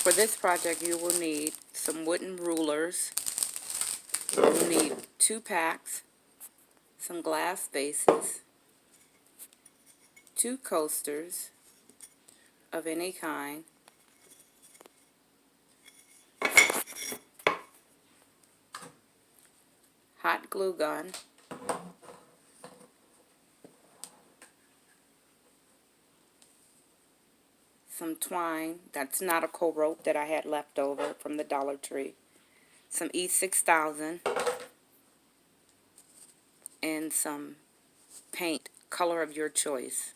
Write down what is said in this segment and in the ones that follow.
For this project, you will need some wooden rulers. You will need 2 packs, some glass vases, 2 coasters of any kind, hot glue gun, some twine, that's nautical rope that I had left over from the Dollar Tree, some E6000, and some paint, color of your choice.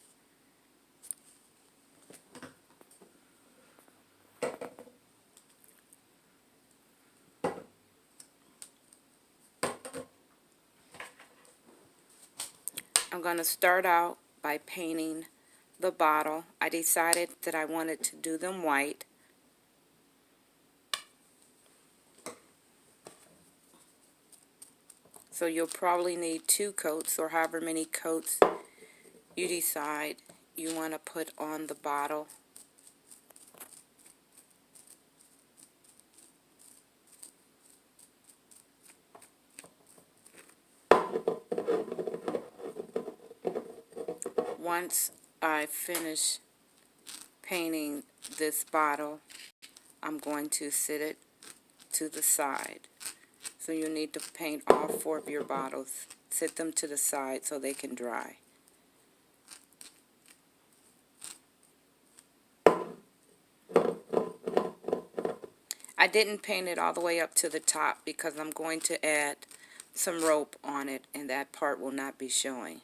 I'm going to start out by painting the bottle. I decided that I wanted to do them white. So you'll probably need 2 coats or however many coats you decide you want to put on the bottle. Once I finish painting this bottle, I'm going to sit it to the side. So you need to paint all 4 of your bottles. Sit them to the side so they can dry. I didn't paint it all the way up to the top because I'm going to add some rope on it, and that part will not be showing.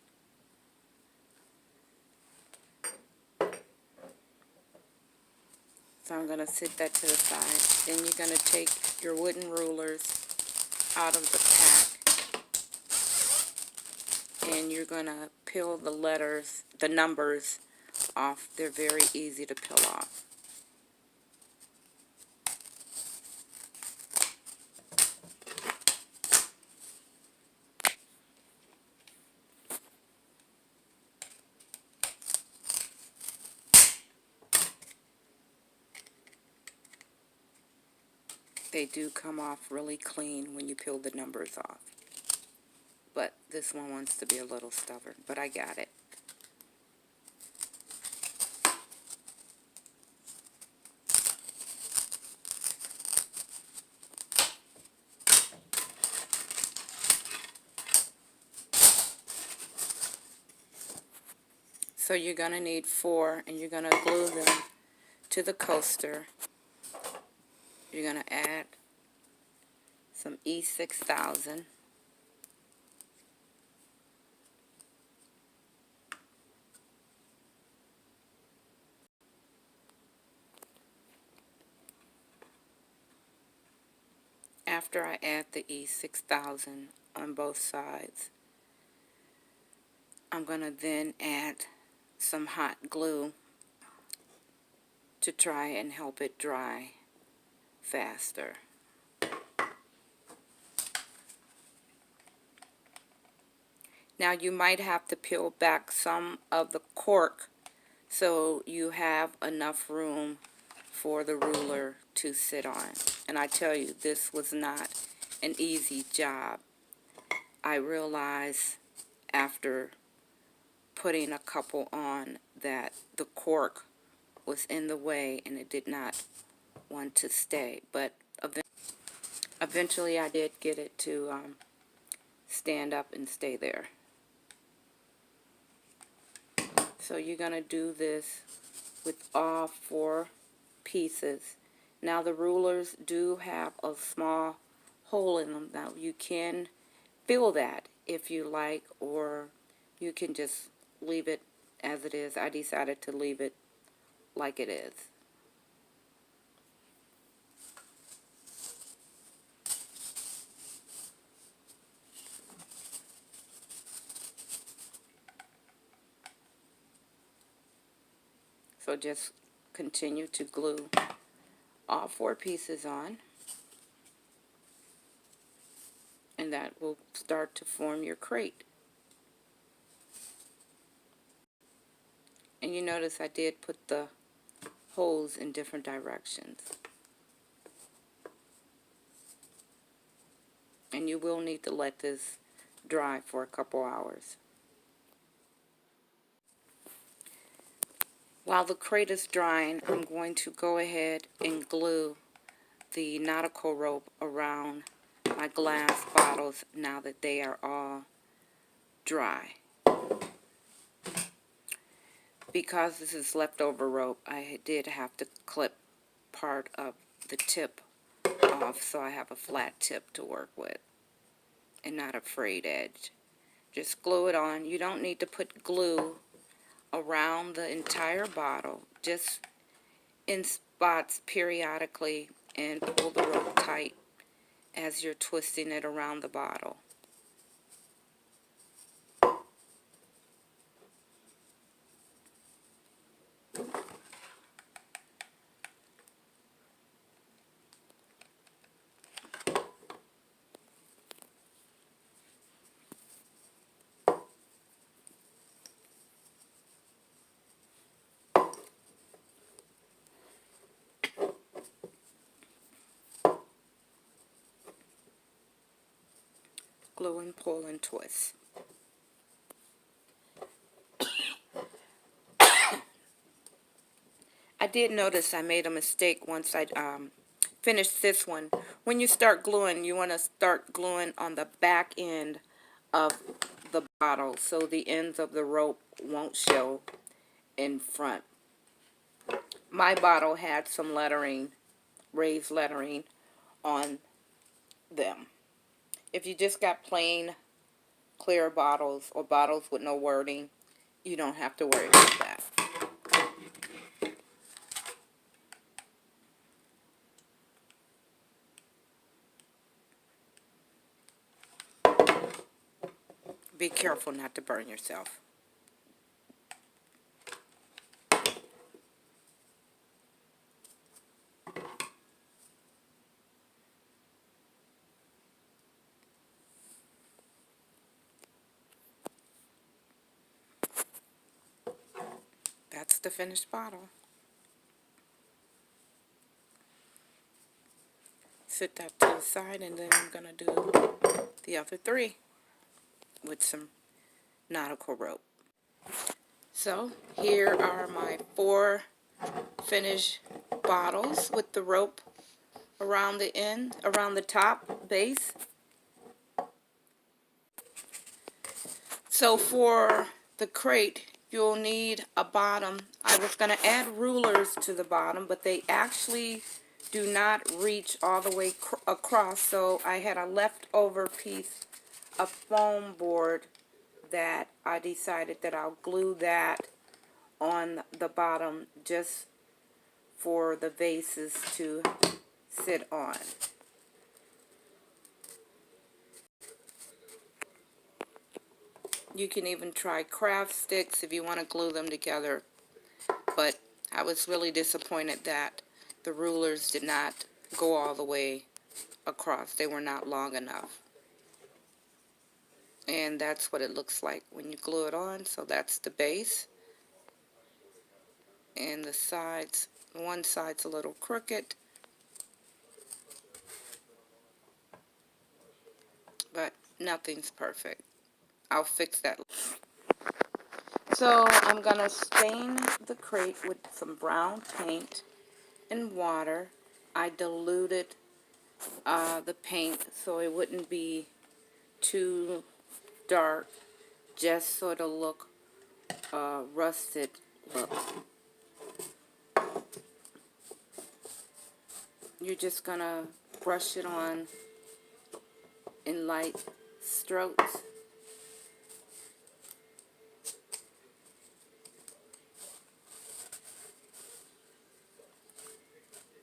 So I'm going to sit that to the side. Then you're going to take your wooden rulers out of the pack, and you're going to peel the letters, the numbers off. They're very easy to peel off. They do come off really clean when you peel the numbers off. But this one wants to be a little stubborn, but I got it. So you're going to need 4, and you're going to glue them to the coaster. You're going to add some E6000. After I add the E6000 on both sides, I'm going to then add some hot glue to try and help it dry faster. Now you might have to peel back some of the cork so you have enough room for the ruler to sit on. And I tell you, this was not an easy job. I realized after putting a couple on that the cork was in the way and it did not want to stay. But eventually I did get it to stand up and stay there. So you're going to do this with all 4 pieces. Now the rulers do have a small hole in them. Now you can fill that if you like, or you can just leave it as it is. I decided to leave it like it is. So just continue to glue all 4 pieces on, and that will start to form your crate. And you notice I did put the holes in different directions. and you will need to let this dry for a couple hours. While the crate is drying, I'm going to go ahead and glue the nautical rope around my glass bottles now that they are all dry. Because this is leftover rope, I did have to clip part of the tip off, so I have a flat tip to work with and not a frayed edge. Just glue it on. You don't need to put glue around the entire bottle, just in spots periodically, and pull the rope tight as you're twisting it around the bottle. Glue and pull and twist. I did notice I made a mistake once I finished this one. When you start gluing, you want to start gluing on the back end of the bottle so the ends of the rope won't show in front. My bottle had some lettering, raised lettering on them. If you just got plain clear bottles or bottles with no wording, you don't have to worry about that. Be careful not to burn yourself. That's the finished bottle. Sit that to the side, and then I'm going to do the other three with some nautical rope. So here are my 4 finished bottles with the rope around the end, around the top base. So for the crate, you'll need a bottom. I was going to add rulers to the bottom, but they actually do not reach all the way across, so I had a leftover piece of foam board that I decided that I'll glue that on the bottom just for the vases to sit on. You can even try craft sticks if you want to glue them together, but I was really disappointed that the rulers did not go all the way across. They were not long enough. And that's what it looks like when you glue it on. So that's the base. And the sides, one side's a little crooked, but nothing's perfect. I'll fix that. So I'm going to stain the crate with some brown paint and water. I diluted the paint so it wouldn't be too dark, just sort of look rusted look. You're just going to brush it on in light strokes.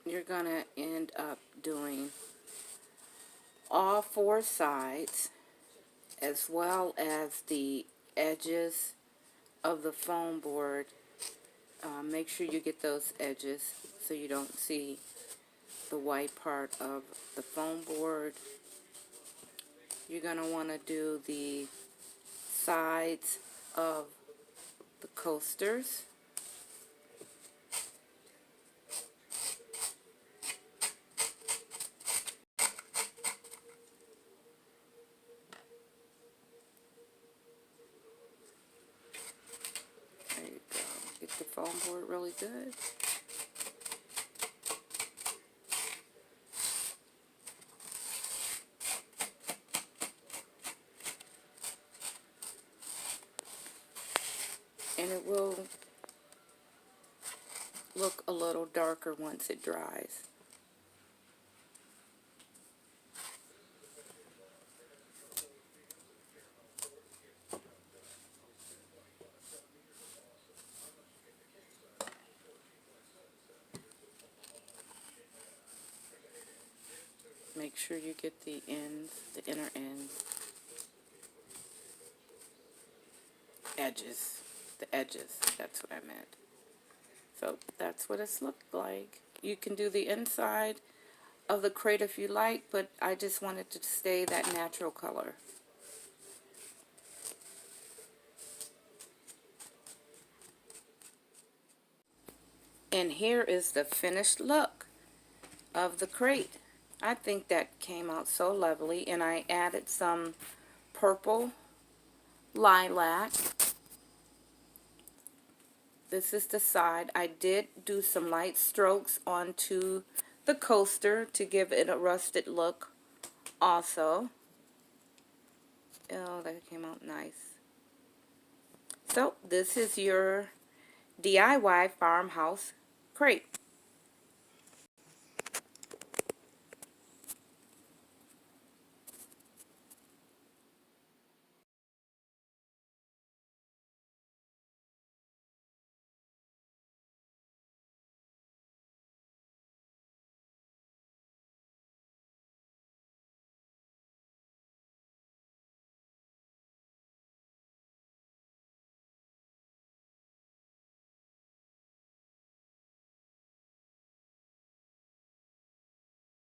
You're going to end up doing all 4 sides as well as the edges of the foam board. Make sure you get those edges so you don't see the white part of the foam board. You're going to want to do the sides of the coasters. on board really good. And it will look a little darker once it dries. Make sure you get the ends, the inner ends, edges, the edges, that's what I meant. So that's what it's looked like. You can do the inside of the crate if you like, but I just wanted to stay that natural color. And here is the finished look of the crate. I think that came out so lovely, and I added some purple lilac. This is the side. I did do some light strokes onto the coaster to give it a rusted look also. Oh, that came out nice. So this is your DIY farmhouse crate.